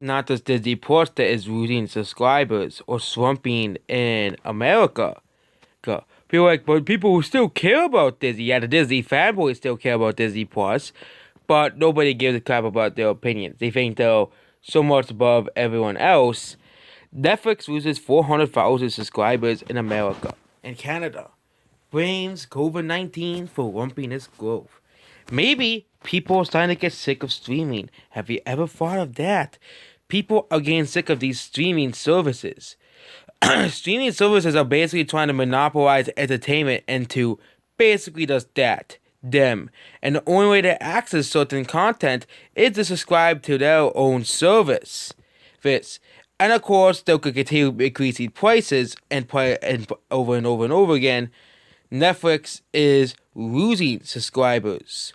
not just Disney Plus that is losing subscribers or slumping in America. People like, but people who still care about Disney, yeah, the Disney fanboys still care about Disney Plus, but nobody gives a crap about their opinions. They think they're so much above everyone else. Netflix loses 400,000 subscribers in America and Canada. Blames COVID-19 for lumping its growth. Maybe people are starting to get sick of streaming. Have you ever thought of that? People are getting sick of these streaming services. Streaming services are basically trying to monopolize entertainment into basically just that, them. And the only way to access certain content is to subscribe to their own service. This. And of course, they could continue increasing prices and over and over and over again. Netflix is losing subscribers.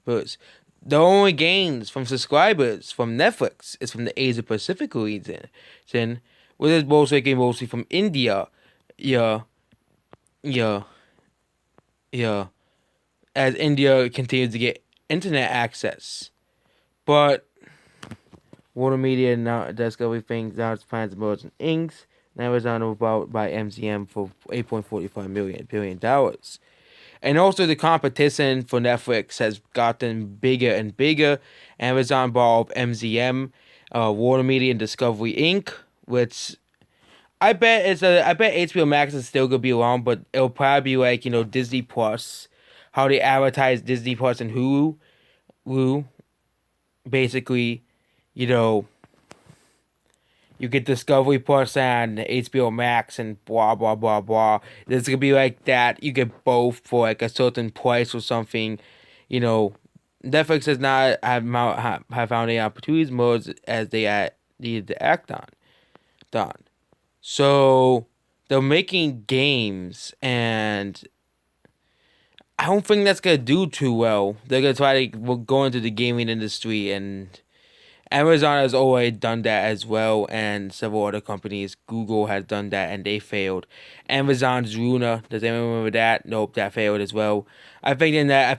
But the only gains from subscribers from Netflix is from the Asia Pacific region, which is mostly from India. Yeah, yeah, yeah. As India continues to get internet access, but Warner Media now Discovery thinks now its plans to merge in Inks. Now is on about by MGM for $8.45 billion. And also the competition for Netflix has gotten bigger and bigger. Amazon bought MGM, Warner Media, and Discovery Inc., which I bet HBO Max is still gonna be around, but it'll probably be like Disney Plus, how they advertise Disney Plus and Hulu, basically, you know you get Discovery Plus and HBO Max and blah blah blah blah. It's gonna be like that. You get both for like a certain price or something. You know, Netflix has not have found any opportunities modes as they needed to act on. So they're making games, and I don't think that's gonna do too well. They're gonna try to go into the gaming industry, and Amazon has already done that as well, and several other companies. Google has done that, and they failed. Amazon's Luna, does anyone remember that? Nope, that failed as well. I think in that, I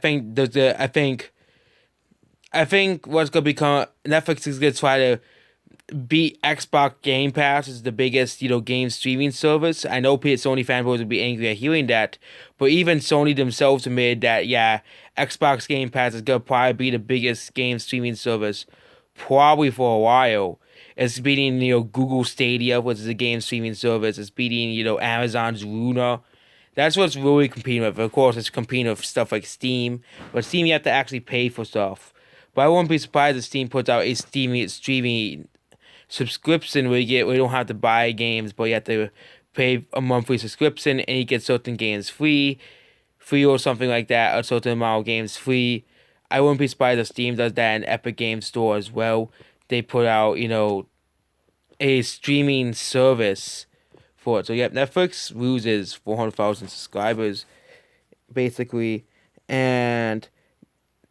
think what's gonna become Netflix is gonna try to beat Xbox Game Pass as the biggest, game streaming service. I know Sony fanboys would be angry at hearing that, but even Sony themselves admitted that, yeah, Xbox Game Pass is gonna probably be the biggest game streaming service probably for a while. It's beating, Google Stadia, which is a game streaming service. It's beating, Amazon's Luna. That's what's really competing with. Of course, it's competing with stuff like Steam, but Steam you have to actually pay for stuff. But I wouldn't be surprised if Steam puts out a Steam streaming subscription where you don't have to buy games, but you have to pay a monthly subscription and you get certain games free or something like that, a certain amount of games free. I wouldn't be surprised if Steam does that in Epic Games Store as well. They put out, a streaming service for it. So, yep, Netflix loses 400,000 subscribers, basically. And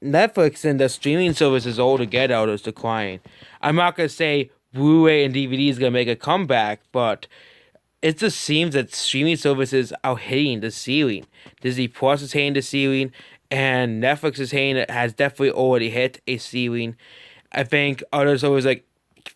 Netflix and the streaming services altogether is declining. I'm not going to say Blu-ray and DVD is going to make a comeback, but it just seems that streaming services are hitting the ceiling. Disney Plus is hitting the ceiling, and Netflix is hitting has definitely already hit a ceiling. I think other services like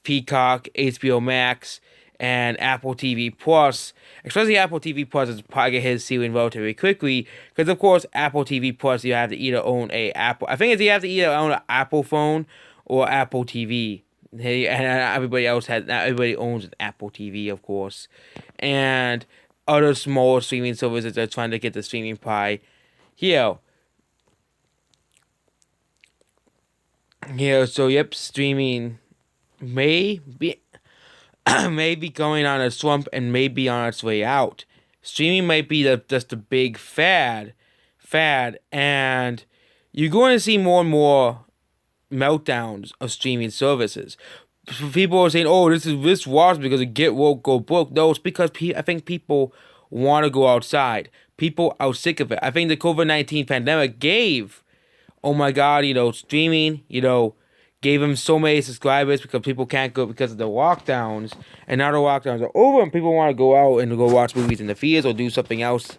Peacock, HBO Max, and Apple TV Plus, especially Apple TV Plus, is probably gonna hit a ceiling relatively quickly. Because of course, Apple TV Plus, you have to either own a Apple. I think it's you have to either own an Apple phone or Apple TV. Hey, and everybody owns an Apple TV, of course, and other smaller streaming services are trying to get the streaming pie. Here, so yep, streaming may be may be going on a slump and may be on its way out. Streaming might be just a big fad, and you're going to see more and more meltdowns of streaming services. People are saying, "Oh, this was because of Get Woke Go Broke." No, it's because I think people want to go outside. People are sick of it. I think the COVID-19 pandemic gave, oh my God, streaming, gave them so many subscribers because people can't go because of the lockdowns, and now the lockdowns are over and people want to go out and go watch movies in the theaters or do something else,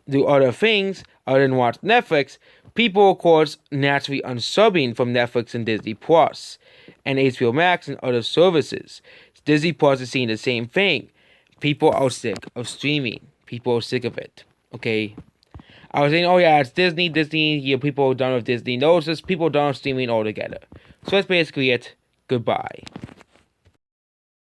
do other things other than watch Netflix. People, of course, naturally unsubbing from Netflix and Disney Plus. and HBO Max and other services. Disney Plus is seeing the same thing. People are sick of streaming. People are sick of it. Okay. I was saying, oh yeah, it's Disney. People are done with Disney. No, it's just people done with streaming altogether. So that's basically it. Goodbye.